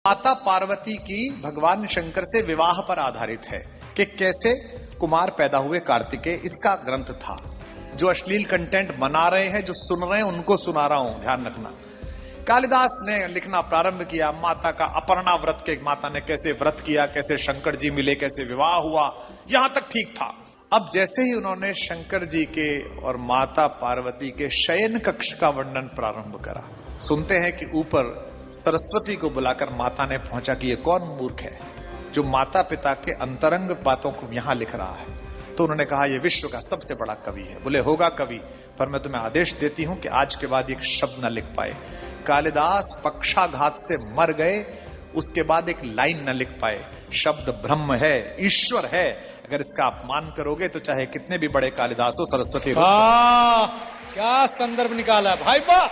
माता पार्वती की भगवान शंकर से विवाह पर आधारित है कि कैसे कुमार पैदा हुए कार्तिकेय, इसका ग्रंथ था। जो अश्लील कंटेंट बना रहे हैं, जो सुन रहे हैं, उनको सुना रहा हूं, ध्यान रखना। कालिदास ने लिखना प्रारंभ किया माता का अपर्णा व्रत के, माता ने कैसे व्रत किया, कैसे शंकर जी मिले, कैसे विवाह हुआ, यहां तक ठीक था। अब जैसे ही उन्होंने शंकर जी के और माता पार्वती के शयन कक्ष का वर्णन प्रारंभ करा, सुनते हैं कि ऊपर सरस्वती को बुलाकर माता ने पहुंचा कि ये कौन मूर्ख है जो माता पिता के अंतरंग बातों को यहां लिख रहा है। तो उन्होंने कहा ये विश्व का सबसे बड़ा कवि है। बोले होगा कवि, पर मैं तुम्हें आदेश देती हूं कि आज के बाद एक शब्द न लिख पाए। कालिदास पक्षाघात से मर गए, उसके बाद एक लाइन न लिख पाए। शब्द ब्रह्म है, ईश्वर है। अगर इसका अपमान करोगे तो चाहे कितने भी बड़े कालिदास हो, सरस्वती क्या संदर्भ निकाला भाई, वाह।